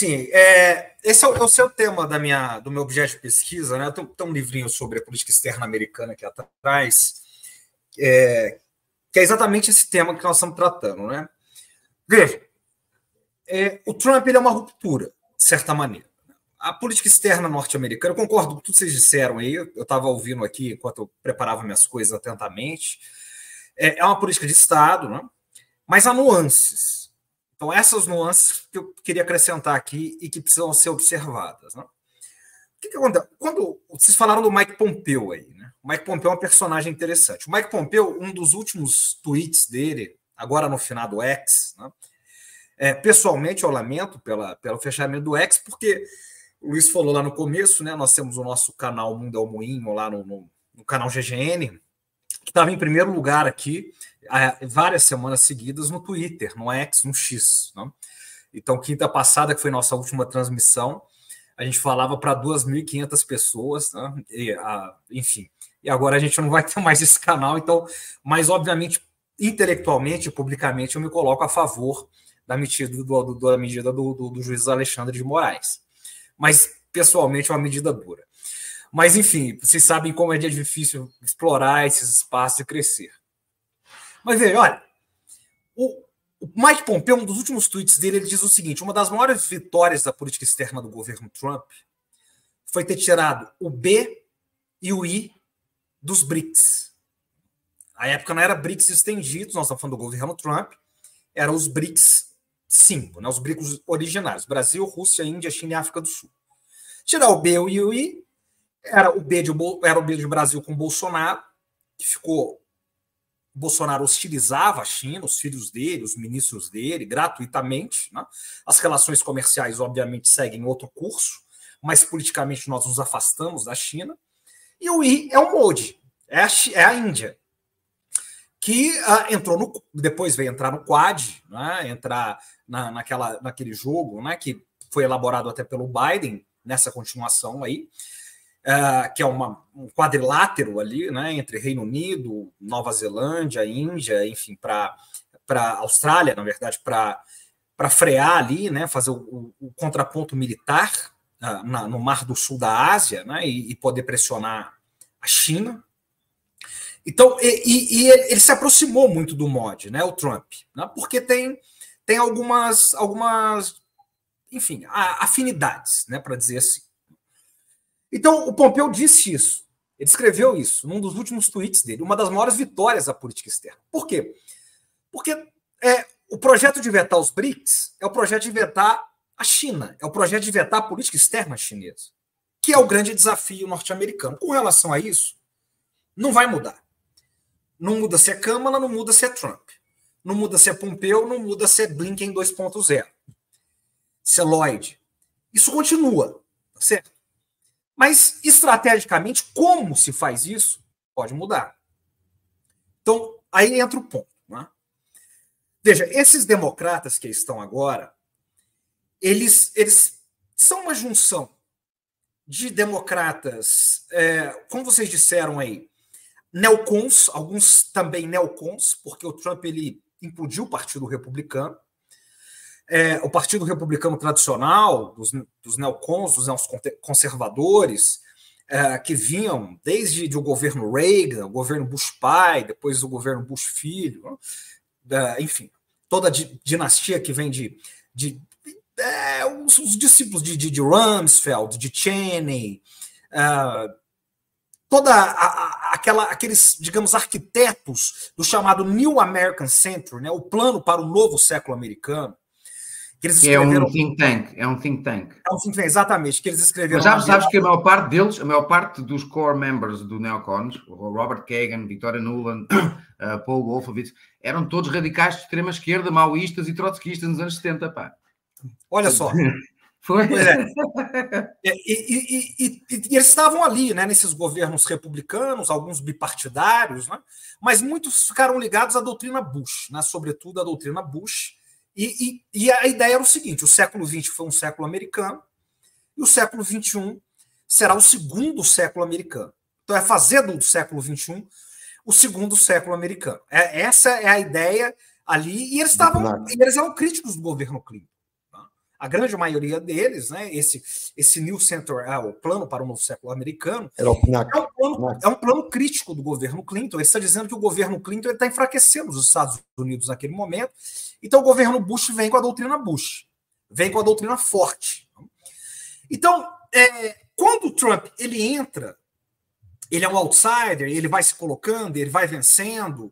assim, esse é o seu tema do meu objeto de pesquisa, né? Tem um livrinho sobre a política externa americana aqui atrás, que é exatamente esse tema que nós estamos tratando, né? Veja, o Trump ele é uma ruptura, de certa maneira. A política externa norte-americana, eu concordo com tudo que vocês disseram aí, eu estava ouvindo aqui enquanto eu preparava minhas coisas atentamente, é uma política de Estado, né? Mas há nuances. Então, essas nuances que eu queria acrescentar aqui e que precisam ser observadas, né? O que acontece? Quando vocês falaram do Mike Pompeo aí, né? O Mike Pompeo é um personagem interessante. O Mike Pompeo, um dos últimos tweets dele, agora no final do X, né? Pessoalmente, eu lamento pelo fechamento do X, porque o Luiz falou lá no começo, né? Nós temos o nosso canal Mundo é o Moinho lá no canal GGN, que estava em primeiro lugar aqui várias semanas seguidas no Twitter, no X, no X. Né? Então, quinta passada, que foi nossa última transmissão, a gente falava para 2.500 pessoas, né? Enfim. E agora a gente não vai ter mais esse canal, então, mas obviamente, intelectualmente e publicamente, eu me coloco a favor da medida do juiz Alexandre de Moraes. Mas, pessoalmente, é uma medida dura. Mas, enfim, vocês sabem como é difícil explorar esses espaços e crescer. Mas, veja, olha, o Mike Pompeo, um dos últimos tweets dele, ele diz o seguinte: uma das maiores vitórias da política externa do governo Trump foi ter tirado o B e o I dos BRICS. A época não era BRICS estendidos, nós estamos falando do governo Trump, eram os BRICS 5, né, os BRICS originários, Brasil, Rússia, Índia, China e África do Sul. Tirar o B e o I, era o B de Brasil com Bolsonaro, que ficou... Bolsonaro hostilizava a China, os filhos dele, os ministros dele, gratuitamente. Né? As relações comerciais, obviamente, seguem outro curso, mas politicamente nós nos afastamos da China. E o I é o Modi, é a Índia, que depois veio entrar no Quad, né? Entrar naquele jogo, né? Que foi elaborado até pelo Biden, nessa continuação aí, que é um quadrilátero ali, né, entre Reino Unido, Nova Zelândia, Índia, enfim, para Austrália, na verdade, para frear ali, né, fazer o contraponto militar no Mar do Sul da Ásia, né, e poder pressionar a China. Então, ele se aproximou muito do Modi, né, o Trump, né, porque tem algumas enfim, afinidades, né, para dizer assim. Então, o Pompeo disse isso. Ele escreveu isso num dos últimos tweets dele, uma das maiores vitórias da política externa. Por quê? Porque o projeto de vetar os BRICS é o projeto de vetar a China, é o projeto de vetar a política externa chinesa, que é o grande desafio norte-americano. Com relação a isso, não vai mudar. Não muda se é Câmara, não muda se é Trump. Não muda se é Pompeo, não muda se é Blinken 2.0. Se é Lloyd. Isso continua, tá certo? Mas, estrategicamente, como se faz isso, pode mudar. Então, aí entra o ponto. Né? Veja, esses democratas que estão agora, eles são uma junção de democratas, como vocês disseram aí, neocons, alguns também neocons, porque o Trump ele implodiu o Partido Republicano. O Partido Republicano tradicional, dos neocons, dos neoconservadores, que vinham desde o governo Reagan, o governo Bush pai, depois o governo Bush filho, enfim, toda a dinastia que vem os discípulos de Rumsfeld, de Cheney, aqueles, digamos, arquitetos do chamado New American Century, né, o plano para o novo século americano. Que é um think tank. É um think tank, exatamente, que eles escreveram. Mas sabes que a maior parte deles, a maior parte dos core members do Neocons, o Robert Kagan, Victoria Nuland, Paul Wolfowitz, eram todos radicais de extrema esquerda, maoístas e trotskistas nos anos 70, pá. Olha só. Foi? Pois é. E eles estavam ali, né, nesses governos republicanos, alguns bipartidários, né, mas muitos ficaram ligados à doutrina Bush, né, sobretudo à doutrina Bush. E a ideia era o seguinte: o século XX foi um século americano e o século XXI será o segundo século americano. Então é fazer do século XXI o segundo século americano. Essa é a ideia ali. E eles eram críticos do governo Clinton. Tá? a grande maioria deles, né, esse New Center, o plano para o novo século americano, é um plano crítico do governo Clinton. Ele está dizendo que o governo Clinton está enfraquecendo os Estados Unidos naquele momento. Então o governo Bush vem com a doutrina Bush, vem com a doutrina forte. Então, quando o Trump ele entra, ele é um outsider, ele vai se colocando, ele vai vencendo,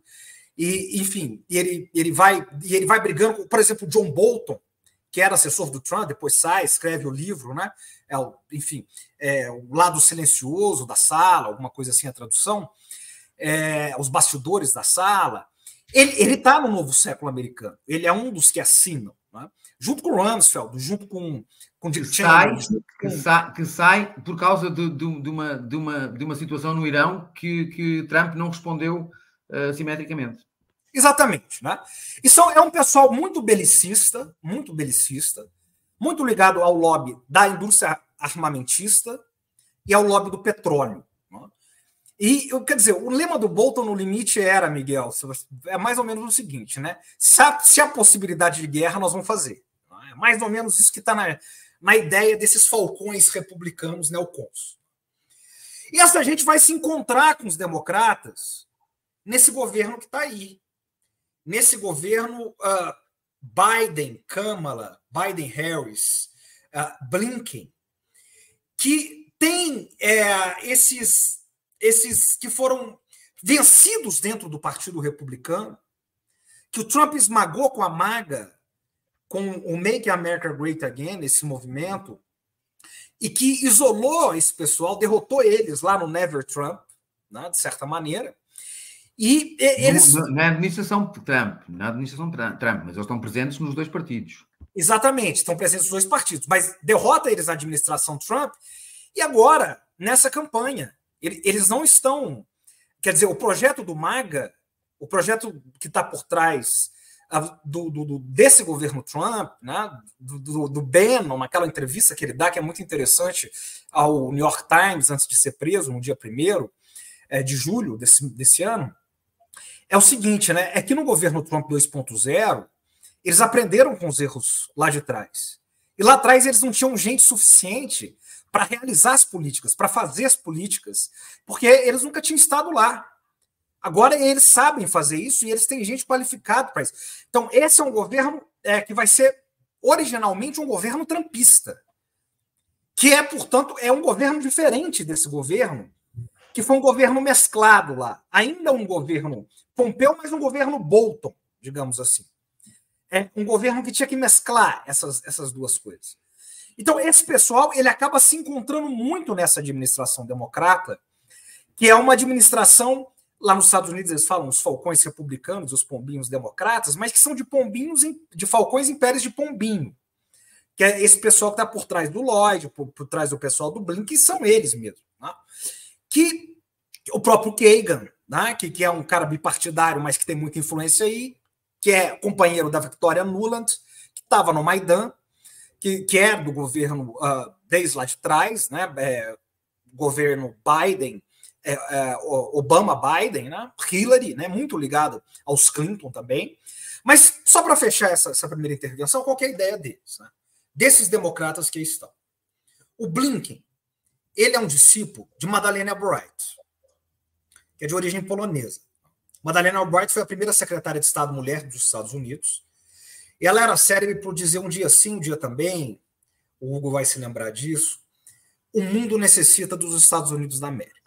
e enfim, ele vai brigando com, por exemplo, o John Bolton, que era assessor do Trump, depois escreve o livro, né? O lado silencioso da sala, alguma coisa assim a tradução, os bastidores da sala. Ele está no novo século americano, ele é um dos que assinam, né? Junto com o Rumsfeld, junto com Dick Cheney. Que sai por causa de uma situação no Irão que Trump não respondeu simetricamente. Exatamente, né? Isso é um pessoal muito belicista, muito ligado ao lobby da indústria armamentista e ao lobby do petróleo, né? E, quer dizer, o lema do Bolton no limite era, Miguel, é mais ou menos o seguinte, né? Se há possibilidade de guerra, nós vamos fazer. É mais ou menos isso que está na ideia desses falcões republicanos neocons. E essa gente vai se encontrar com os democratas nesse governo que está aí. Nesse governo Biden, Kamala, Biden-Harris, Blinken, que tem esses que foram vencidos dentro do Partido Republicano, que o Trump esmagou com a MAGA, com o Make America Great Again, esse movimento, e que isolou esse pessoal, derrotou eles lá no Never Trump, né, de certa maneira. E eles... Na administração Trump, mas eles estão presentes nos dois partidos. Exatamente, estão presentes nos dois partidos, mas derrota eles na administração Trump, e agora, nessa campanha, eles não estão... Quer dizer, o projeto do MAGA, o projeto que está por trás desse governo Trump, né, do Bannon, naquela entrevista que ele dá, que é muito interessante, ao New York Times, antes de ser preso, no dia 1º de julho desse ano, é o seguinte, né? É que no governo Trump 2.0, eles aprenderam com os erros lá de trás. E lá atrás eles não tinham gente suficiente para realizar as políticas, para fazer as políticas, porque eles nunca tinham estado lá. Agora eles sabem fazer isso e eles têm gente qualificada para isso. Então, esse é um governo que vai ser originalmente um governo trumpista, que portanto, é um governo diferente desse governo, que foi um governo mesclado lá. Ainda um governo Pompeu, mas um governo Bolton, digamos assim. É um governo que tinha que mesclar essas duas coisas. Então, esse pessoal ele acaba se encontrando muito nessa administração democrata, que é uma administração, lá nos Estados Unidos eles falam os falcões republicanos, os pombinhos democratas, mas que são de falcões em peles de pombinho, que é esse pessoal que está por trás do Lloyd, por trás do pessoal do Blink, que são eles mesmo, né? Que o próprio Kagan, né, que é um cara bipartidário, mas que tem muita influência aí, que é companheiro da Victoria Nuland, que estava no Maidan, que é do governo desde lá de trás, né, governo Biden, Obama-Biden, né, Hillary, né, muito ligado aos Clinton também. Mas só para fechar essa primeira intervenção, qual que é a ideia deles? Né? Desses democratas que aí estão. O Blinken, ele é um discípulo de Madalena Albright, que é de origem polonesa. Madalena Albright foi a primeira secretária de Estado mulher dos Estados Unidos. E ela era célebre por dizer um dia sim, um dia também, o Hugo vai se lembrar disso, o mundo necessita dos Estados Unidos da América.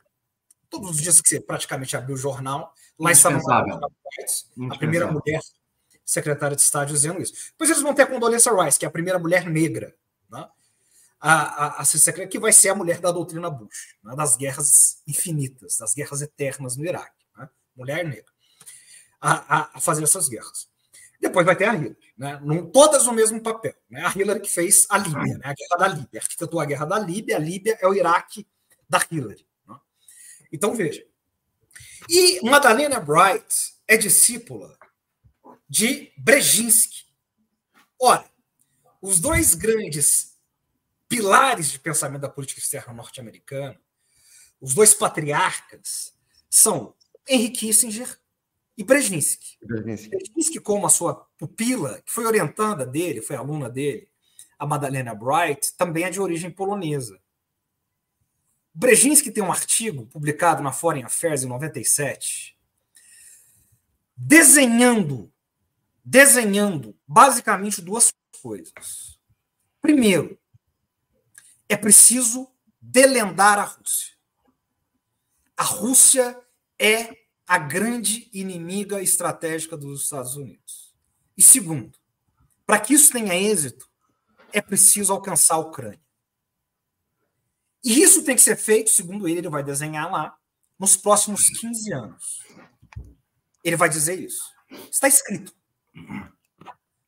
Todos os dias que você praticamente abriu o jornal, lá estava Madalena Albright, a primeira mulher secretária de Estado, dizendo isso. Depois eles vão ter a Condoleezza Rice, que é a primeira mulher negra, né? A secretária que vai ser a mulher da doutrina Bush, né? Das guerras infinitas, das guerras eternas no Iraque. Né? Mulher negra. A fazer essas guerras. Depois vai ter a Hillary, né? Todas no mesmo papel. Né? A Hillary que fez a Líbia, né? A guerra da Líbia, arquitetou a guerra da Líbia, a Líbia é o Iraque da Hillary. Né? Então, veja. E Madalena Albright é discípula de Brzezinski. Ora, os dois grandes pilares de pensamento da política externa norte-americana, os dois patriarcas, são Henry Kissinger e Brzezinski. Brzezinski, como a sua pupila, que foi orientanda dele, foi aluna dele, a Madalena Albright, também é de origem polonesa. Brzezinski tem um artigo publicado na Foreign Affairs em 97, desenhando basicamente duas coisas. Primeiro, é preciso delendar a Rússia. A Rússia é a grande inimiga estratégica dos Estados Unidos. E segundo, para que isso tenha êxito, é preciso alcançar a Ucrânia. E isso tem que ser feito, segundo ele vai desenhar lá, nos próximos 15 anos. Ele vai dizer isso. Está escrito.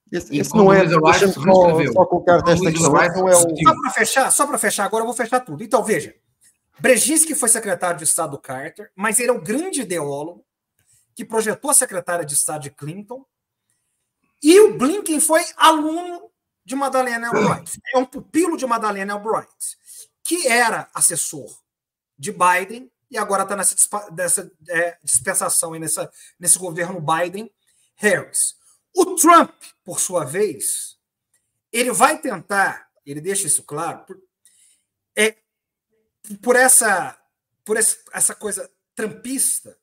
Esse não é. Só colocar desta questão. Não é o... Só para fechar, agora eu vou fechar tudo. Então, veja. Brzezinski foi secretário de Estado do Carter, mas ele é o grande ideólogo que projetou a secretária de Estado de Clinton. E o Blinken foi aluno de Madalena Albright. É um pupilo de Madalena Albright, que era assessor de Biden e agora está nessa dispensação, nesse governo Biden-Harris. O Trump, por sua vez, ele vai tentar, ele deixa isso claro, por essa coisa trumpista,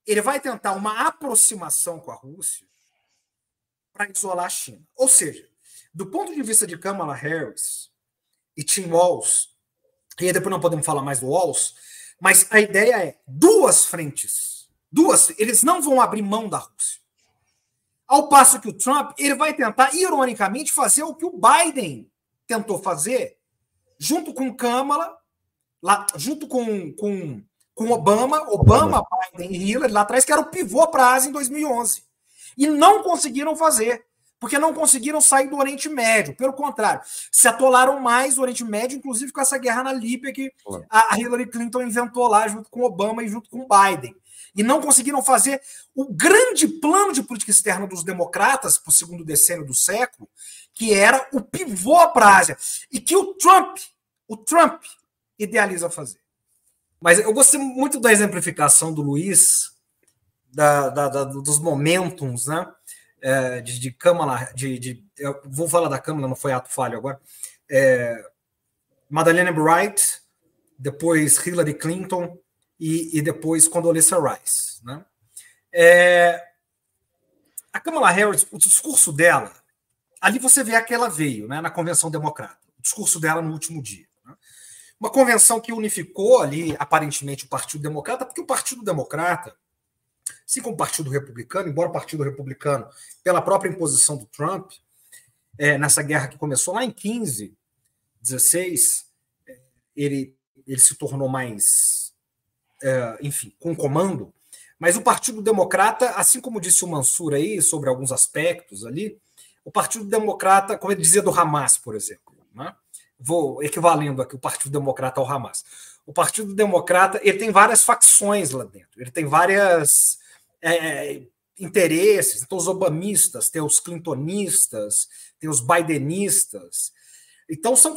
ele vai tentar uma aproximação com a Rússia para isolar a China. Ou seja, do ponto de vista de Kamala Harris e Tim Walz, e aí depois não podemos falar mais do Walz, mas a ideia é duas frentes. Eles não vão abrir mão da Rússia. Ao passo que o Trump ele vai tentar, ironicamente, fazer o que o Biden tentou fazer, junto com Kamala, junto com Obama, Biden e Hillary lá atrás, que era o pivô para a Ásia em 2011. E não conseguiram fazer, porque não conseguiram sair do Oriente Médio. Pelo contrário, se atolaram mais do Oriente Médio, inclusive com essa guerra na Líbia que a Hillary Clinton inventou lá junto com Obama e junto com Biden. E não conseguiram fazer o grande plano de política externa dos democratas para o segundo decênio do século, que era o pivô para a Ásia, e que o Trump idealiza fazer. Mas eu gostei muito da exemplificação do Luiz, dos momentums, né? De Kamala, eu vou falar da Kamala, não foi ato falho agora. Madalena Albright, depois Hillary Clinton e depois Condoleezza Rice, né? A Kamala Harris, o discurso dela, ali você vê que ela veio, né, na Convenção Democrata, o discurso dela no último dia. Né? Uma convenção que unificou ali, aparentemente, o Partido Democrata, porque o Partido Democrata, assim como o Partido Republicano, embora o Partido Republicano, pela própria imposição do Trump, nessa guerra que começou lá em 15, 16, ele se tornou mais, enfim, com comando, mas o Partido Democrata, assim como disse o Mansur aí, sobre alguns aspectos ali, o Partido Democrata, como ele dizia do Hamas, por exemplo, né? Vou equivalendo aqui o Partido Democrata ao Hamas. O Partido Democrata ele tem várias facções lá dentro, ele tem várias interesses, então os obamistas, tem os clintonistas, tem os bidenistas, então são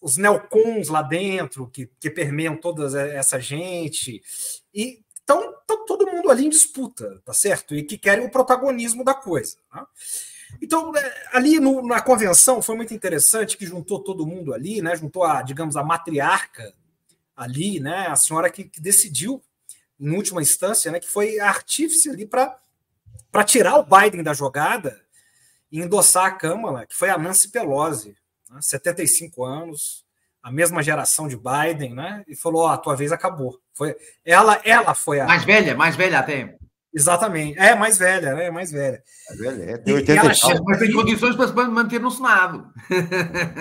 os neocons lá dentro que permeiam toda essa gente, e então todo mundo ali em disputa, tá certo? E que querem o protagonismo da coisa. Né? Então, ali na convenção foi muito interessante que juntou todo mundo ali, né? Juntou digamos, a matriarca ali, né? A senhora que decidiu, em última instância, né? Que foi a artífice ali para tirar o Biden da jogada e endossar a Câmara, que foi a Nancy Pelosi, né? 75 anos, a mesma geração de Biden, né? E falou: a tua vez acabou. Ela foi a. Mais velha até. Exatamente. Mais velha, né? Mais velha. Tem 80 mas tem condições para se manter no Senado.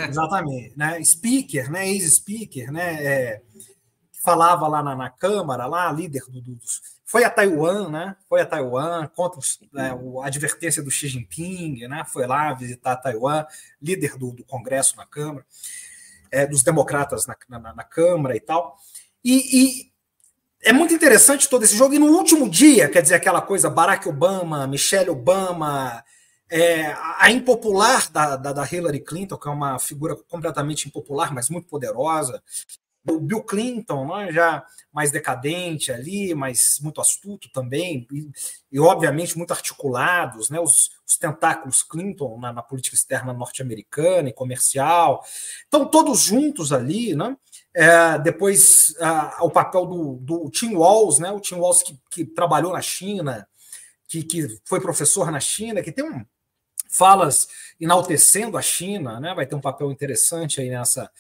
Exatamente. Né? Speaker, né? Ex-speaker, né? Falava lá na Câmara, lá, líder foi a Taiwan, né? Foi a Taiwan contra a advertência do Xi Jinping, né? Foi lá visitar a Taiwan, líder do Congresso na Câmara, dos democratas na Câmara e tal. E é muito interessante todo esse jogo. E no último dia, quer dizer, aquela coisa, Barack Obama, Michelle Obama, a impopular da Hillary Clinton, que é uma figura completamente impopular, mas muito poderosa, O Bill Clinton, né, já mais decadente ali, mas muito astuto também, e obviamente muito articulados, né, os tentáculos Clinton na política externa norte-americana e comercial. Então, todos juntos ali, né? Depois, o papel do Tim Walz, né, o Tim Walz que trabalhou na China, que foi professor na China, que tem falas enaltecendo a China, né, vai ter um papel interessante aí nessa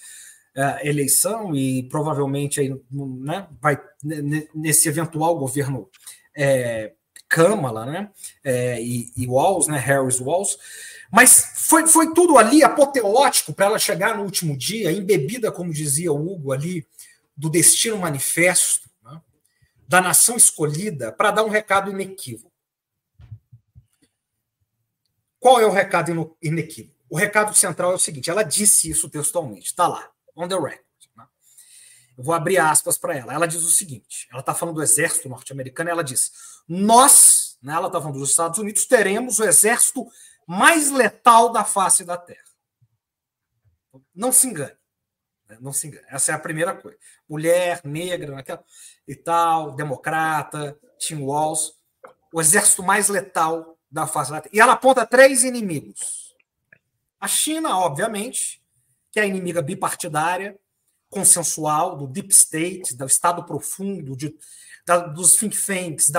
eleição e provavelmente aí, né, vai nesse eventual governo Kamala, né, e Walz, né, Harris Walz, mas foi tudo ali apoteótico para ela chegar no último dia, embebida, como dizia o Hugo ali, do destino manifesto, né, da nação escolhida, para dar um recado inequívoco. Qual é o recado inequívoco? O recado central é o seguinte, ela disse isso textualmente, está lá, on the record. Né? Eu vou abrir aspas para ela. Ela diz o seguinte, ela está falando do exército norte-americano, ela diz, nós, né, ela está falando dos Estados Unidos, teremos o exército mais letal da face da Terra. Não se engane. Né? Não se engane. Essa é a primeira coisa. Mulher, negra, naquela, e tal, democrata, Tim Walz, o exército mais letal da face da Terra. E ela aponta 3 inimigos. A China, obviamente, que é a inimiga bipartidária, consensual, do deep state, do Estado profundo, dos think tanks,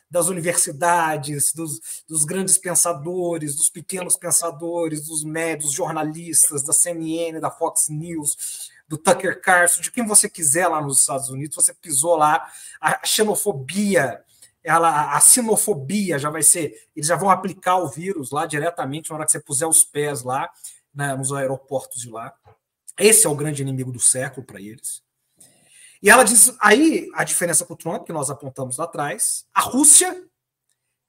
das universidades, dos grandes pensadores, dos pequenos pensadores, dos médios, jornalistas, da CNN, da Fox News, do Tucker Carlson, de quem você quiser lá nos Estados Unidos, você pisou lá, a xenofobia, a sinofobia já vai ser, eles já vão aplicar o vírus lá diretamente na hora que você puser os pés lá, né, nos aeroportos de lá. Esse é o grande inimigo do século para eles. E ela diz, aí a diferença com o Trump, que nós apontamos lá atrás, a Rússia,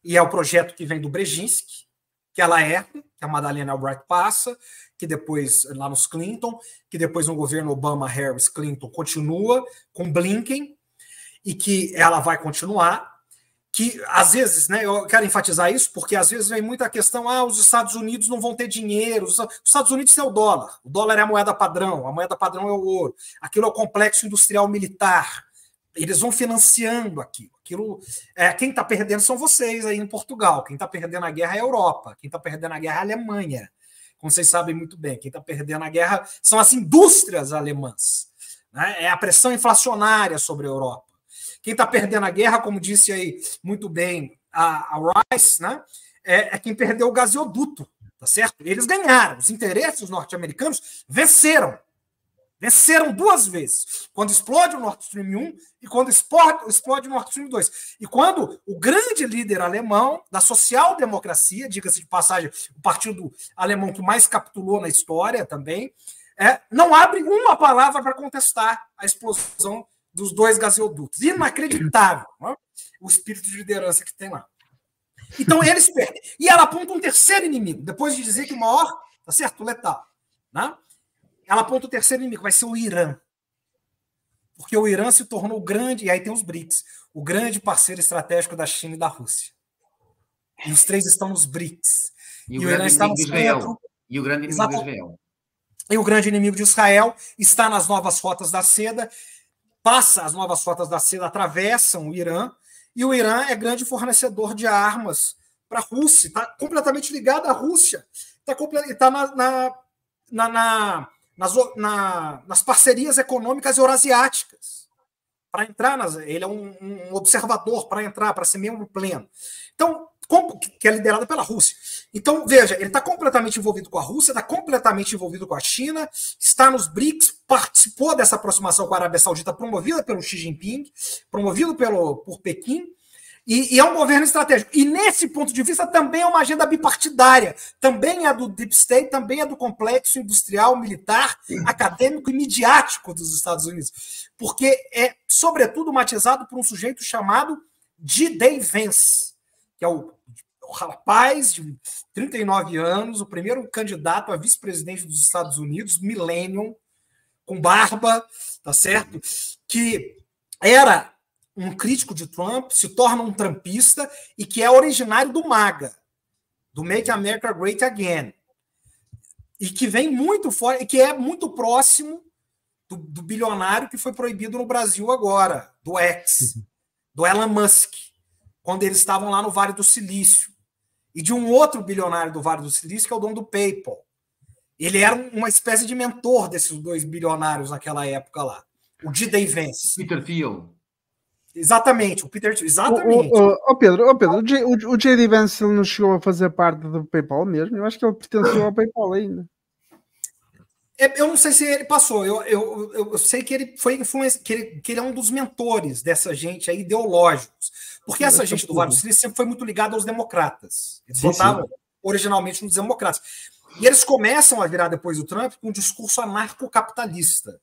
e é o projeto que vem do Brzezinski, que ela herda, que a Madalena Albright passa, que depois, lá nos Clinton, que depois no governo Obama, Harris, Clinton, continua com Blinken, e que ela vai continuar, que às vezes, né, eu quero enfatizar isso, porque às vezes vem muita questão, os Estados Unidos não vão ter dinheiro, os Estados Unidos é o dólar é a moeda padrão é o ouro, aquilo é o complexo industrial militar, eles vão financiando aquilo, quem está perdendo são vocês aí em Portugal, quem está perdendo a guerra é a Europa, quem está perdendo a guerra é a Alemanha, como vocês sabem muito bem, quem está perdendo a guerra são as indústrias alemãs, né? É a pressão inflacionária sobre a Europa. Quem está perdendo a guerra, como disse aí muito bem a Rice, né, é quem perdeu o gasoduto, tá certo? Eles ganharam, os interesses norte-americanos venceram 2 vezes, quando explode o Nord Stream 1 e quando explode o Nord Stream 2. E quando o grande líder alemão da social-democracia, diga-se de passagem, o partido alemão que mais capitulou na história também, não abre uma palavra para contestar a explosão dos 2 gasodutos. Inacreditável, né? O espírito de liderança que tem lá. Então, eles perdem. E ela aponta um terceiro inimigo, depois de dizer que o maior, tá certo, letal. Né? Ela aponta o terceiro inimigo, vai ser o Irã. Porque o Irã se tornou o grande, e aí tem os BRICS, o grande parceiro estratégico da China e da Rússia. E os 3 estão nos BRICS. E o Irã está no centro. E o grande inimigo de Israel. E o grande inimigo de Israel está nas novas rotas da seda, passa as novas rotas da seda, atravessam o Irã, e o Irã é grande fornecedor de armas para a Rússia, está completamente ligado à Rússia, está nas parcerias econômicas eurasiáticas, para entrar, ele é um observador para entrar, para ser membro pleno. Então, que é liderada pela Rússia. Então, veja, ele está completamente envolvido com a Rússia, está completamente envolvido com a China, está nos BRICS, participou dessa aproximação com a Arábia Saudita, promovida pelo Xi Jinping, promovido por Pequim, e é um governo estratégico. E, nesse ponto de vista, também é uma agenda bipartidária, também é do Deep State, também é do complexo industrial, militar, acadêmico e midiático dos Estados Unidos, porque é, sobretudo, matizado por um sujeito chamado J.D. Vance, que é o rapaz de 39 anos, o primeiro candidato a vice-presidente dos Estados Unidos, millennium, com barba, tá certo? Que era um crítico de Trump, se torna um trumpista e que é originário do MAGA, do Make America Great Again, e que vem muito fora, e que é muito próximo do bilionário que foi proibido no Brasil agora, do X, do Elon Musk, quando eles estavam lá no Vale do Silício, e de um outro bilionário do Vale do Silício, que é o dono do PayPal. Ele era uma espécie de mentor desses dois bilionários naquela época lá. O D.D. Vance. Peter Thiel. Exatamente, o Peter Thiel. Exatamente. Pedro, o J.D. Vance ele não chegou a fazer parte do PayPal mesmo? Eu acho que ele pertenceu ao PayPal ainda. Eu não sei se ele passou. Eu sei que ele foi que ele é um dos mentores dessa gente aí, ideológicos. Porque essa gente do Vale do Silício sempre foi muito ligada aos democratas. Eles votavam originalmente nos democratas. E eles começam a virar, depois do Trump, com um discurso anarcocapitalista.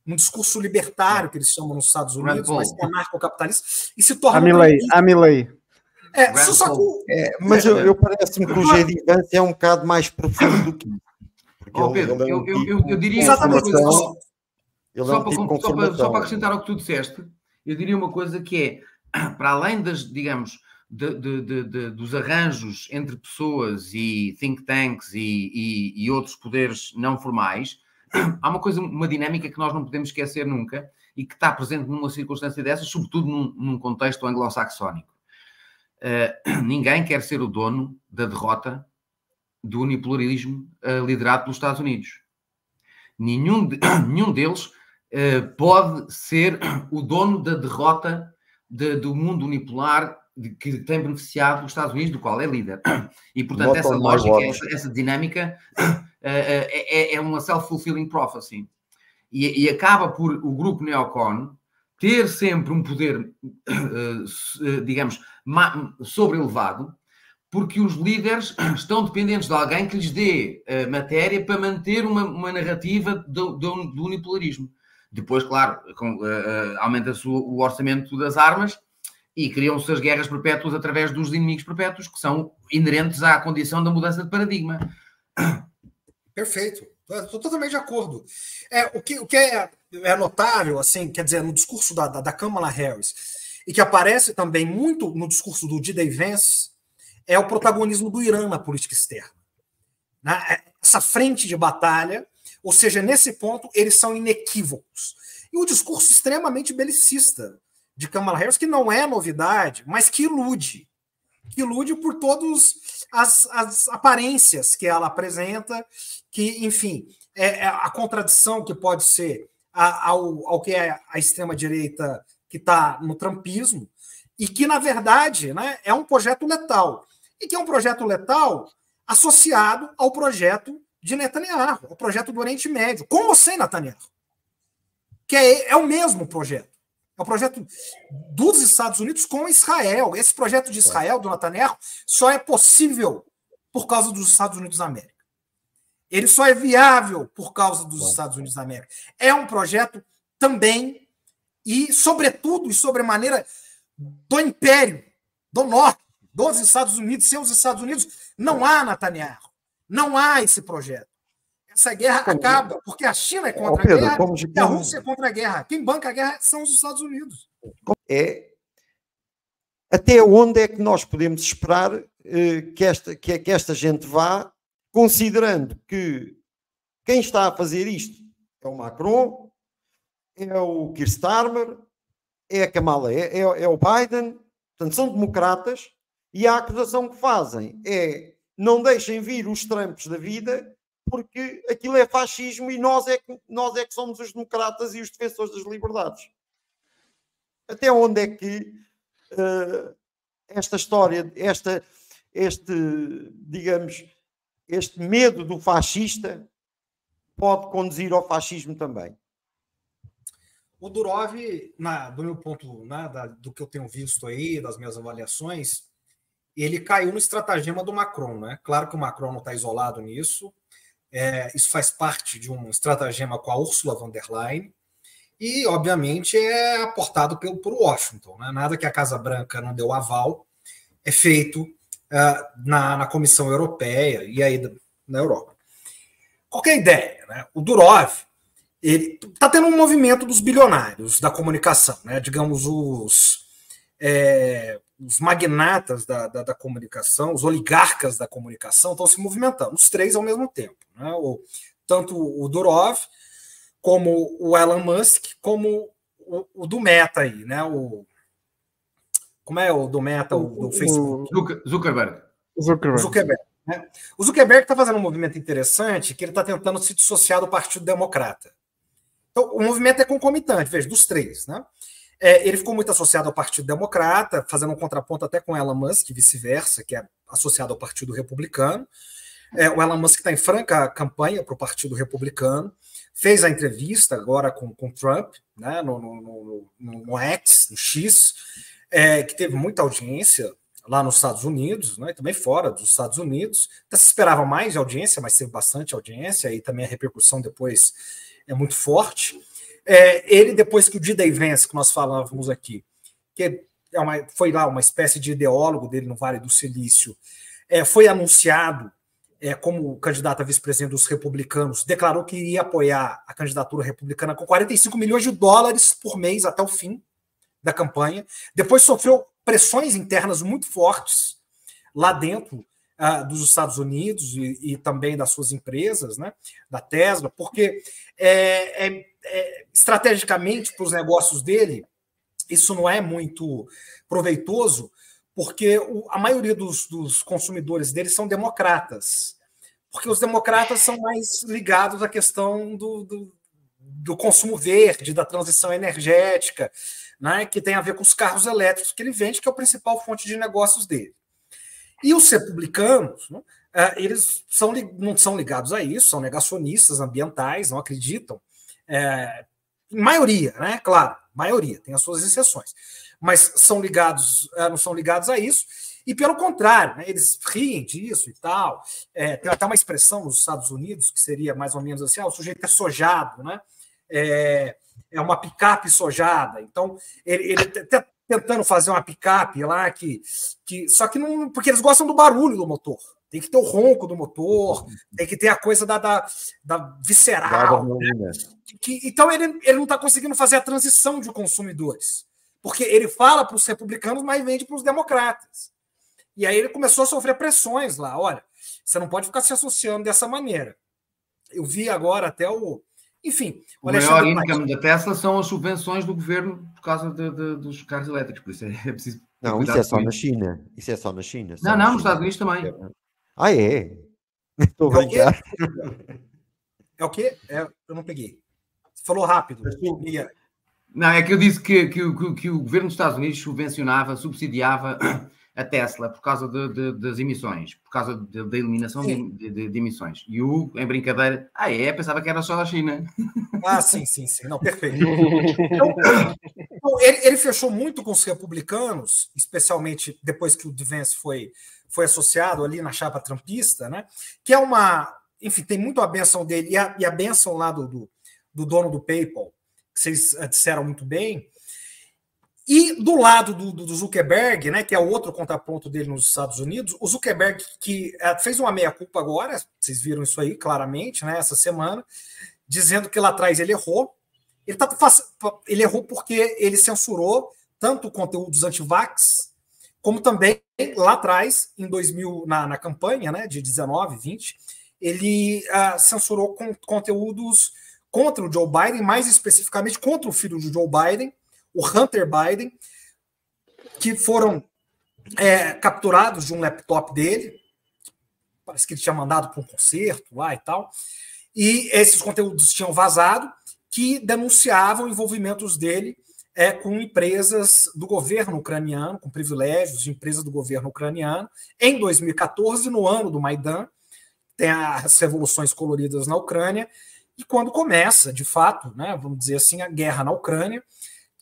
Um discurso libertário, que eles chamam nos Estados Unidos, mas que é anarcocapitalista, e se torna... A Milley. Mas eu parece-me que o J.D. Vance é um bocado mais profundo do que isso. Pedro, eu diria exatamente só para acrescentar ao que tu disseste, eu diria uma coisa que é, para além das, digamos, dos arranjos entre pessoas e think tanks e outros poderes não formais, há uma dinâmica que nós não podemos esquecer nunca e que está presente numa circunstância dessas, sobretudo num contexto anglo-saxónico. Ninguém quer ser o dono da derrota do unipolarismo liderado pelos Estados Unidos. Nenhum deles pode ser o dono da derrota do mundo unipolar que tem beneficiado os Estados Unidos, do qual é líder. E, portanto, essa lógica, essa dinâmica é uma self-fulfilling prophecy. E acaba por o grupo neocon ter sempre um poder, digamos, sobrelevado, porque os líderes estão dependentes de alguém que lhes dê matéria para manter uma narrativa do unipolarismo. Depois, claro, aumenta-se o orçamento das armas e criam-se as guerras perpétuas através dos inimigos perpétuos, que são inerentes à condição da mudança de paradigma. Perfeito. Estou totalmente de acordo. O que é notável, assim, quer dizer, no discurso da Kamala Harris, e que aparece também muito no discurso do D.D. Vance, é o protagonismo do Irã na política externa. Essa frente de batalha, ou seja, nesse ponto, eles são inequívocos. E o discurso extremamente belicista de Kamala Harris, que não é novidade, mas que ilude. Que ilude por todas as aparências que ela apresenta, que, enfim, é a contradição que pode ser ao que é a extrema-direita que está no trumpismo, e que, na verdade, né, é um projeto letal. E que é um projeto letal associado ao projeto de Netanyahu, ao projeto do Oriente Médio, com ou sem Netanyahu. Que é o mesmo projeto. É o projeto dos Estados Unidos com Israel. Esse projeto de Israel, do Netanyahu, só é possível por causa dos Estados Unidos da América. Ele só é viável por causa dos Estados Unidos da América. É um projeto também, e sobretudo e sobremaneira, do Império, do Norte, dos Estados Unidos, seus Estados Unidos. Não há Netanyahu. Não há esse projeto. Essa guerra acaba porque a China é contra a guerra e a Rússia é contra a guerra. Quem banca a guerra são os Estados Unidos. Até onde é que nós podemos esperar que esta gente vá, considerando que quem está a fazer isto é o Macron, é o Keir Starmer, é a Kamala, é o Biden, portanto são democratas, e a acusação que fazem é: não deixem vir os Trumps da vida, porque aquilo é fascismo e nós é que somos os democratas e os defensores das liberdades. Até onde é que esta história, digamos, este medo do fascista pode conduzir ao fascismo também? O Durov, do meu ponto, do que eu tenho visto aí, das minhas avaliações, ele caiu no estratagema do Macron, né? Claro que o Macron não está isolado nisso. Isso faz parte de um estratagema com a Ursula von der Leyen e, obviamente, é aportado por Washington, né? Nada que a Casa Branca não deu aval é feito na Comissão Europeia e aí na Europa. Qualquer ideia, né? O Durov ele está tendo um movimento dos bilionários da comunicação, né? Digamos, os magnatas da comunicação, os oligarcas da comunicação estão se movimentando, os três ao mesmo tempo, né? Tanto o Durov como o Elon Musk, como o do Meta aí, né? Como é o do Meta, o do Facebook? Zuckerberg. O Zuckerberg. Né? O Zuckerberg está fazendo um movimento interessante que ele está tentando se dissociar do Partido Democrata. Então, o movimento é concomitante, veja, dos três. Né? Ele ficou muito associado ao Partido Democrata, fazendo um contraponto até com Elon Musk, e vice-versa, que é associado ao Partido Republicano. O Elon Musk está em franca campanha para o Partido Republicano, fez a entrevista agora com Trump, né, no X, no X, que teve muita audiência lá nos Estados Unidos, né, e também fora dos Estados Unidos. Até se esperava mais de audiência, mas teve bastante audiência, e também a repercussão depois é muito forte. Ele, depois que o D-Day Vance, que nós falávamos aqui, que foi lá uma espécie de ideólogo dele no Vale do Silício, foi anunciado como candidato a vice-presidente dos republicanos, declarou que iria apoiar a candidatura republicana com 45 milhões de dólares por mês até o fim da campanha. Depois sofreu pressões internas muito fortes lá dentro dos Estados Unidos e também das suas empresas, né, da Tesla, porque estrategicamente para os negócios dele, isso não é muito proveitoso, porque a maioria dos consumidores deles são democratas, porque os democratas são mais ligados à questão do consumo verde, da transição energética, né, que tem a ver com os carros elétricos que ele vende, que é a principal fonte de negócios dele. E os republicanos, né, eles não são ligados a isso, são negacionistas ambientais, não acreditam. Em maioria, né? Claro, maioria, tem as suas exceções, mas não são ligados a isso, e pelo contrário, né, eles riem disso e tal. Tem até uma expressão nos Estados Unidos que seria mais ou menos assim: o sujeito é sojado, né? É uma picape sojada. Então, ele até tentando fazer uma picape lá só que não, porque eles gostam do barulho do motor. Tem que ter o ronco do motor, tem que ter a coisa da visceral. Né? Então, ele não está conseguindo fazer a transição de consumidores, porque ele fala para os republicanos, mas vende para os democratas. E aí ele começou a sofrer pressões lá. Olha, você não pode ficar se associando dessa maneira. Eu vi agora até Enfim... O maior income da Tesla são as subvenções do governo por causa dos carros elétricos. Por isso é preciso... Não, isso é só na China. Isso é só na China. Não, nos Estados Unidos também. É? Estou a brincar. É o quê? Eu não peguei. Você falou rápido. Não, é que eu disse que o governo dos Estados Unidos subsidiava a Tesla por causa das emissões, por causa da eliminação de emissões. E o Hugo, em brincadeira, pensava que era só da China. Sim. Não, perfeito. Então, ele fechou muito com os republicanos, especialmente depois que o Vance foi associado ali na chapa trumpista, né? Que é enfim, tem muito a benção dele e a benção lá do dono do PayPal, que vocês disseram muito bem. E do lado do Zuckerberg, né, que é o outro contraponto dele nos Estados Unidos, o Zuckerberg, que fez uma meia-culpa agora, vocês viram isso aí claramente, né, essa semana, dizendo que lá atrás ele errou. Ele errou porque ele censurou tanto conteúdos anti-vax, como também lá atrás, em 2000, na campanha, né, de 19, 20, ele censurou conteúdos contra o Joe Biden, mais especificamente contra o filho do Joe Biden, o Hunter Biden, que foram capturados de um laptop dele, parece que ele tinha mandado para um concerto lá e tal, e esses conteúdos tinham vazado, que denunciavam envolvimentos dele com empresas do governo ucraniano, com privilégios de empresas do governo ucraniano, em 2014, no ano do Maidan, tem as revoluções coloridas na Ucrânia, e quando começa, de fato, né, vamos dizer assim, a guerra na Ucrânia,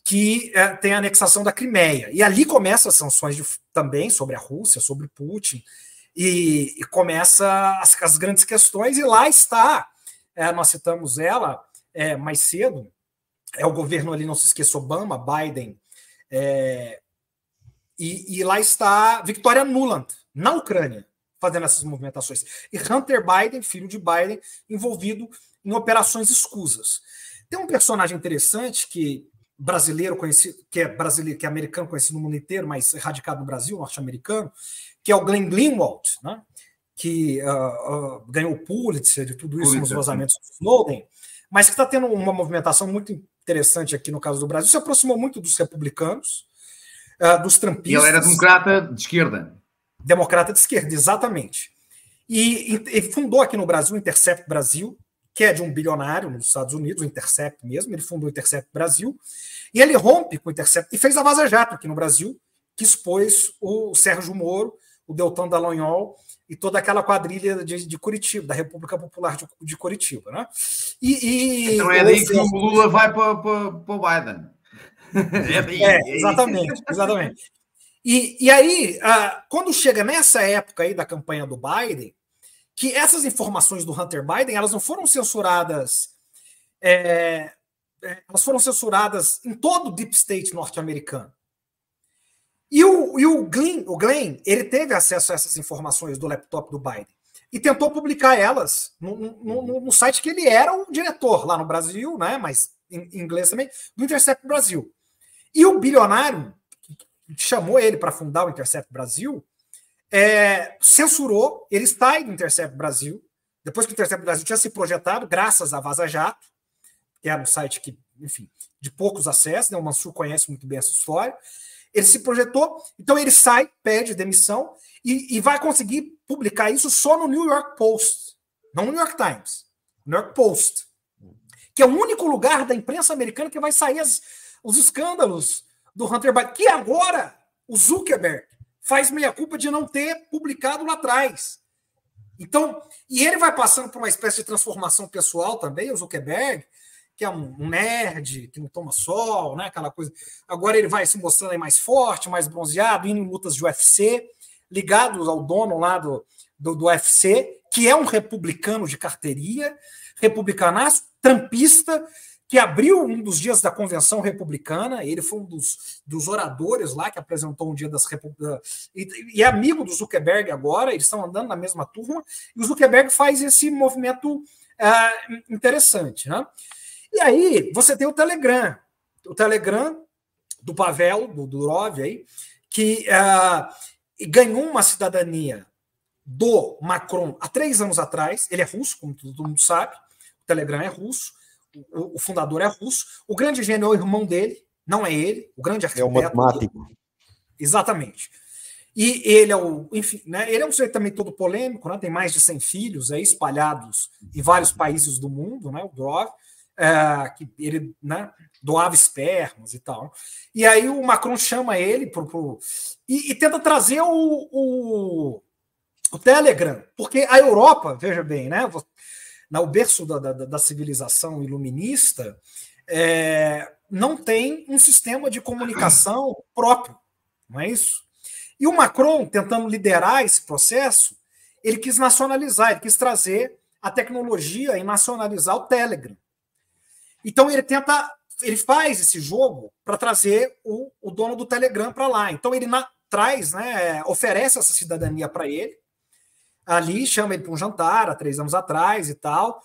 que tem a anexação da Crimeia. E ali começam as sanções também sobre a Rússia, sobre Putin, e começa as grandes questões, e lá está, nós citamos ela mais cedo, o governo ali, não se esqueça, Obama, Biden, e lá está Victoria Nuland, na Ucrânia, fazendo essas movimentações. E Hunter Biden, filho de Biden, envolvido em operações escusas. Tem um personagem interessante brasileiro conhecido, que é americano, conhecido no mundo inteiro, mas radicado no Brasil, norte-americano, que é o Glenn Greenwald, né? que ganhou o Pulitzer e tudo isso nos vazamentos do Snowden, mas que está tendo uma movimentação muito interessante aqui no caso do Brasil, se aproximou muito dos republicanos, dos trumpistas. E ele era democrata de esquerda. Democrata de esquerda, exatamente. E fundou aqui no Brasil o Intercept Brasil, que é de um bilionário nos Estados Unidos, o Intercept mesmo, ele fundou o Intercept Brasil, e ele rompe com o Intercept, e fez a Vaza Jato aqui no Brasil, que expôs o Sérgio Moro, o Deltan Dallagnol e toda aquela quadrilha de Curitiba, da República Popular de Curitiba. Né? Então é daí que o Lula vai para o Biden. Exatamente, exatamente. E aí, quando chega nessa época aí da campanha do Biden, que essas informações do Hunter Biden, elas não foram censuradas, elas foram censuradas em todo o deep state norte-americano. E o Glenn, ele teve acesso a essas informações do laptop do Biden e tentou publicar elas no site que ele era o diretor lá no Brasil, né, mas em inglês também, do Intercept Brasil. E o bilionário que chamou ele para fundar o Intercept Brasil censurou, ele sai do Intercept Brasil, depois que o Intercept Brasil tinha se projetado, graças a Vaza Jato, que era um site que, enfim, de poucos acessos, né, o Mansur conhece muito bem essa história. Ele se projetou, então ele sai, pede demissão e vai conseguir publicar isso só no New York Post, não no New York Times, New York Post, que é o único lugar da imprensa americana que vai sair os escândalos do Hunter Biden, que agora o Zuckerberg faz meia-culpa de não ter publicado lá atrás. Então, e ele vai passando por uma espécie de transformação pessoal também, o Zuckerberg, que é um nerd, que não toma sol, né, aquela coisa. Agora ele vai se mostrando aí mais forte, mais bronzeado, indo em lutas de UFC, ligado ao dono lá do UFC, que é um republicano de carteirinha, republicanaço, trampista, que abriu um dos dias da convenção republicana, ele foi um dos oradores lá que apresentou um dia das repúblicas, e é amigo do Zuckerberg agora, eles estão andando na mesma turma, e o Zuckerberg faz esse movimento interessante, né? E aí, você tem o Telegram do Pavel, do Durov, aí, que ganhou uma cidadania do Macron há 3 anos atrás. Ele é russo, como todo mundo sabe. O Telegram é russo. O fundador é russo. O grande gênio é o irmão dele, não é ele. O grande arquiteto. É o matemático. Exatamente. E ele enfim, né, ele é um sujeito também todo polêmico, né, tem mais de 100 filhos aí espalhados em vários países do mundo, né, o Durov. Que ele, né, doava espermas e tal. E aí o Macron chama ele e tenta trazer o Telegram, porque a Europa, veja bem, né, o berço da civilização iluminista, não tem um sistema de comunicação próprio, não é isso? E o Macron, tentando liderar esse processo, ele quis nacionalizar, ele quis trazer a tecnologia e nacionalizar o Telegram. Então ele faz esse jogo para trazer o dono do Telegram para lá. Então ele traz, né, oferece essa cidadania para ele, ali chama ele para um jantar há 3 anos atrás e tal,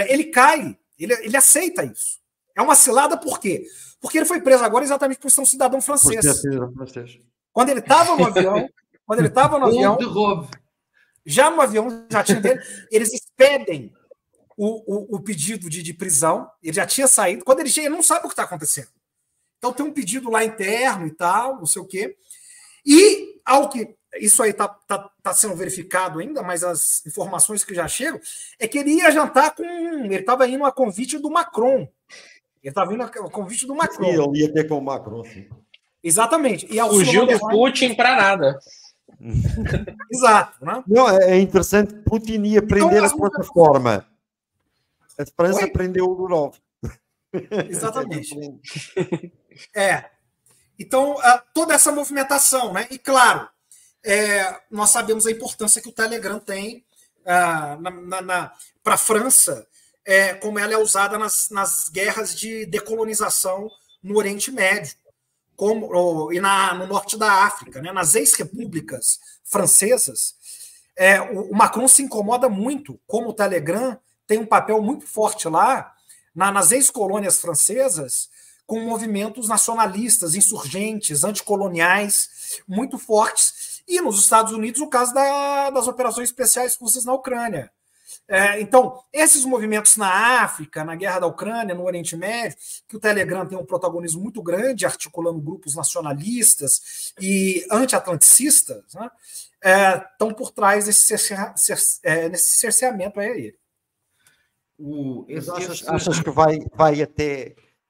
ele cai, ele aceita isso. É uma cilada por quê? Porque ele foi preso agora exatamente por ser um cidadão francês. Quando ele estava no avião, já no avião, já tinha dele, eles expedem o pedido de prisão, ele já tinha saído. Quando ele chega, ele não sabe o que está acontecendo. Então tem um pedido lá interno e tal, não sei o quê. E ao que isso aí está sendo verificado ainda, mas as informações que já chegam é que ele ia jantar ele estava indo a convite do Macron. Ele estava indo a convite do Macron. Sim, ele ia ter com o Macron, sim. Exatamente. E fugiu do Putin para nada. Exato. Né? Não, é interessante que Putin ia prender a plataforma. A França prendeu o Durov. Exatamente. Então, toda essa movimentação, né? E claro, nós sabemos a importância que o Telegram tem para a França, como ela é usada nas guerras de decolonização no Oriente Médio e no norte da África, né? Nas ex-repúblicas francesas. O Macron se incomoda muito como o Telegram tem um papel muito forte lá, nas ex-colônias francesas, com movimentos nacionalistas, insurgentes, anticoloniais, muito fortes, E nos Estados Unidos, o caso das operações especiais russas na Ucrânia. Então, esses movimentos na África, na guerra da Ucrânia, no Oriente Médio, que o Telegram tem um protagonismo muito grande, articulando grupos nacionalistas e anti-atlanticistas, né, estão por trás desse cerceamento aí. Achas que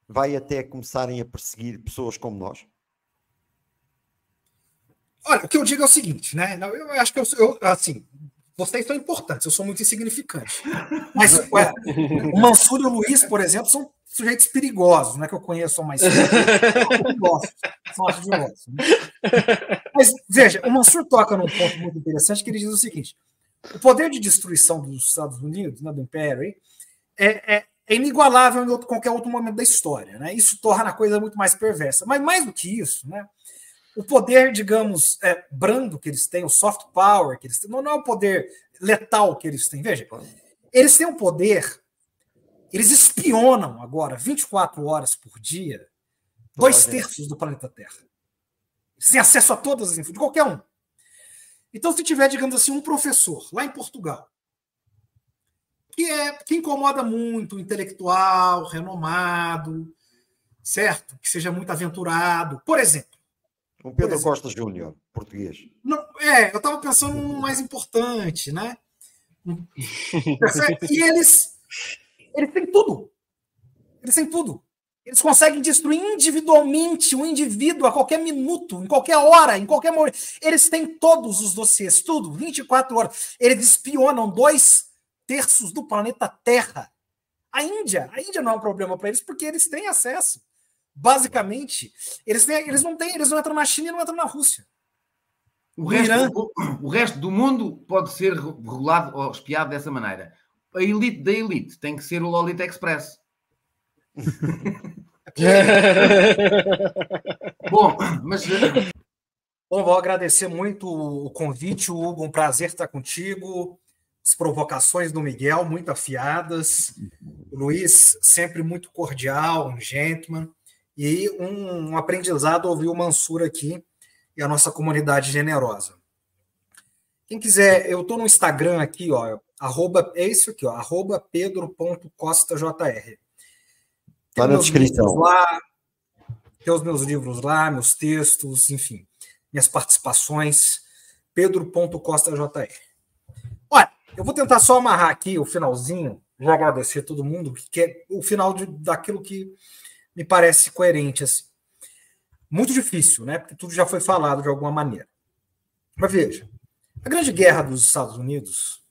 vai até começarem a perseguir pessoas como nós? Olha, o que eu digo é o seguinte, né? Eu acho que assim, vocês são importantes, eu sou muito insignificante. Mas o Mansur e o Luiz, por exemplo, são sujeitos perigosos, não é que eu conheço, são mais perigosos, são ardilosos. Né? Mas, veja, o Mansur toca num ponto muito interessante, que ele diz o seguinte: o poder de destruição dos Estados Unidos, né, do Império, é inigualável em qualquer outro momento da história. Né? Isso torna a coisa muito mais perversa. Mas, mais do que isso, né, o poder, digamos, brando que eles têm, o soft power que eles têm, não é o poder letal que eles têm. Veja, eles têm um poder, eles espionam agora 24 horas por dia 2/3 do planeta Terra. Eles têm acesso a todas as informações, de qualquer um. Então, se tiver, digamos assim, um professor lá em Portugal, que incomoda muito, intelectual, renomado, certo? Que seja muito aventurado, por exemplo. O Pedro Costa Júnior, português. Não, eu estava pensando no mais importante, né? E eles têm tudo. Eles têm tudo. Eles conseguem destruir individualmente um indivíduo a qualquer minuto, em qualquer hora, em qualquer momento. Eles têm todos os dossiês, tudo, 24 horas. Eles espionam 2/3 do planeta Terra. A Índia não é um problema para eles, porque eles têm acesso. Basicamente, eles não entram na China e não entram na Rússia. O resto do mundo pode ser regulado ou espiado dessa maneira. A elite da elite tem que ser o Lolita Express. Bom, vou agradecer muito o convite, Hugo. Um prazer estar contigo. As provocações do Miguel, muito afiadas. O Luiz, sempre muito cordial, um gentleman. E um aprendizado ouvir o Mansur aqui e a nossa comunidade generosa. Quem quiser, eu estou no Instagram aqui, ó, @pedro.costajr. Está na descrição. Tem os meus livros lá, meus textos, enfim, minhas participações, pedro.costajr. Olha, eu vou tentar só amarrar aqui o finalzinho, vou agradecer a todo mundo, que é o final daquilo que me parece coerente, assim. Muito difícil, né? Porque tudo já foi falado de alguma maneira. Mas veja, a grande guerra dos Estados Unidos,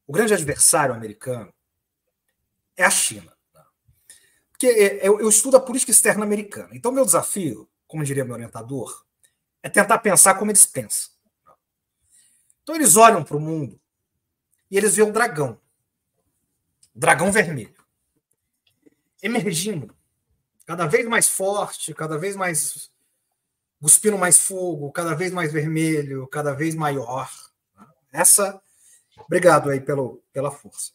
o grande adversário americano é a China. Porque eu estudo a política externa americana. Então, meu desafio, como diria meu orientador, é tentar pensar como eles pensam. Então, eles olham para o mundo e eles veem o dragão vermelho, emergindo, cada vez mais forte, cada vez mais cuspindo mais fogo, cada vez mais vermelho, cada vez maior. Obrigado aí pela força.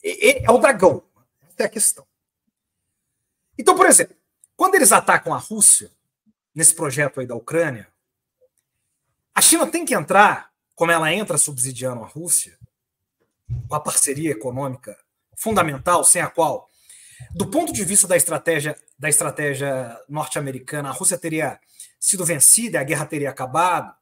É o dragão. Essa é a questão. Então, por exemplo, quando eles atacam a Rússia, nesse projeto aí da Ucrânia, a China tem que entrar, como ela entra subsidiando a Rússia, com a parceria econômica fundamental, sem a qual, do ponto de vista da estratégia norte-americana, a Rússia teria sido vencida, a guerra teria acabado,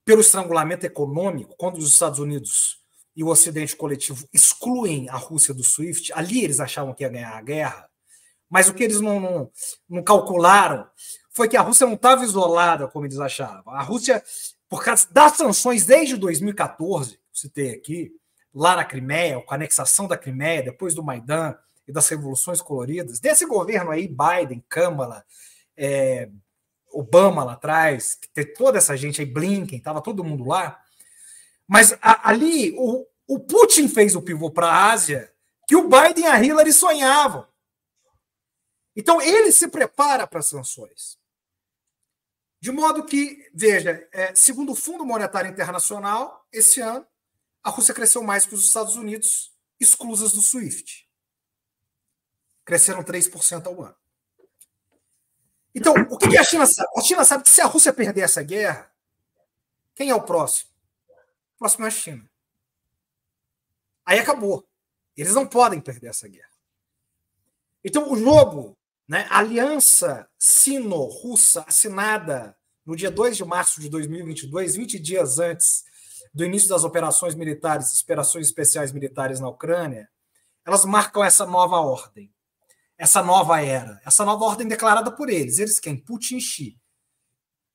pelo estrangulamento econômico, quando os Estados Unidos e o Ocidente coletivo excluem a Rússia do SWIFT, ali eles achavam que ia ganhar a guerra, mas o que eles não calcularam foi que a Rússia não estava isolada como eles achavam. A Rússia, por causa das sanções desde 2014, citei aqui, lá na Crimeia, com a anexação da Crimeia, depois do Maidan e das revoluções coloridas, desse governo aí, Biden, Kamala, Obama lá atrás, toda essa gente aí, Blinken, estava todo mundo lá. Mas ali, o Putin fez o pivô para a Ásia que o Biden e a Hillary sonhavam. Então, ele se prepara para as sanções. De modo que, veja, segundo o Fundo Monetário Internacional, esse ano, a Rússia cresceu mais que os Estados Unidos, exclusas do SWIFT. Cresceram 3% ao ano. Então, o que a China sabe? A China sabe que se a Rússia perder essa guerra, quem é o próximo? O próximo é a China. Aí acabou. Eles não podem perder essa guerra. Então, o jogo, né, a aliança sino-russa assinada no dia 2 de março de 2022, 20 dias antes do início das operações militares, operações especiais militares na Ucrânia, elas marcam essa nova ordem, essa nova era, essa nova ordem declarada por eles. Eles quem? Putin e Xi.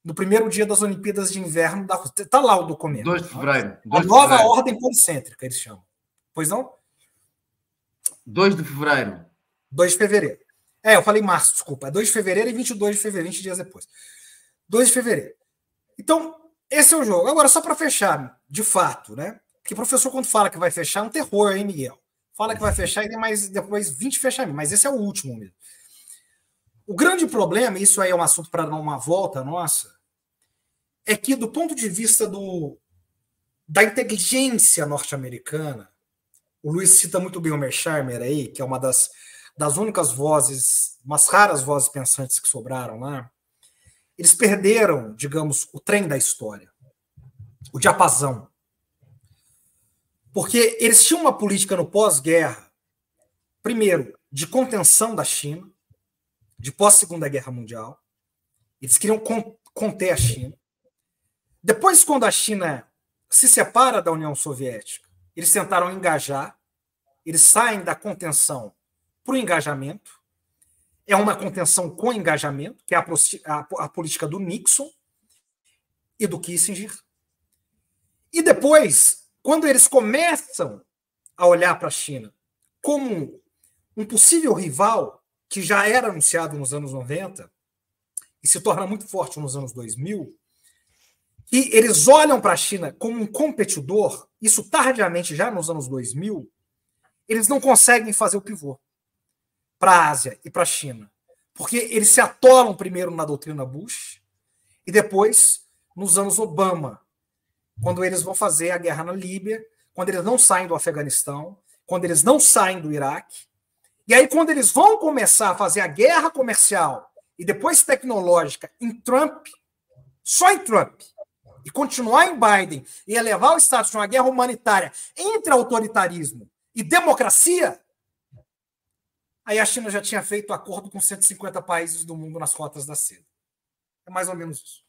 No primeiro dia das Olimpíadas de Inverno da Rússia. Está lá o documento. 2 de fevereiro. A nova ordem policêntrica, eles chamam. Pois não? 2 de fevereiro. 2 de fevereiro. Eu falei março, desculpa. É 2 de fevereiro e 22 de fevereiro, 20 dias depois. 2 de fevereiro. Então, esse é o jogo. Agora, só para fechar, de fato, né? Porque o professor, quando fala que vai fechar, é um terror, hein, Miguel? Fala que vai fechar e tem mais depois 20 fechamentos, mas esse é o último mesmo. O grande problema, e isso aí é um assunto para dar uma volta nossa, é que, do ponto de vista da inteligência norte-americana, o Luiz cita muito bem o Mearsheimer aí, que é uma das únicas vozes, umas raras vozes pensantes que sobraram lá. Eles perderam, digamos, o trem da história, o diapasão. Porque eles tinham uma política no pós-guerra, primeiro, de contenção da China, de pós-Segunda Guerra Mundial. Eles queriam conter a China. Depois, quando a China se separa da União Soviética, eles tentaram engajar, eles saem da contenção para o engajamento. É uma contenção com engajamento, que é a política do Nixon e do Kissinger. E depois, quando eles começam a olhar para a China como um possível rival, que já era anunciado nos anos 90 e se torna muito forte nos anos 2000, e eles olham para a China como um competidor, isso tardiamente, já nos anos 2000, eles não conseguem fazer o pivô para a Ásia e para a China, porque eles se atolam primeiro na doutrina Bush e depois nos anos Obama, quando eles vão fazer a guerra na Líbia, quando eles não saem do Afeganistão, quando eles não saem do Iraque. E aí, quando eles vão começar a fazer a guerra comercial e depois tecnológica em Trump, só em Trump, e continuar em Biden e elevar o status de uma guerra humanitária entre autoritarismo e democracia, aí a China já tinha feito acordo com 150 países do mundo nas rotas da seda. É mais ou menos isso.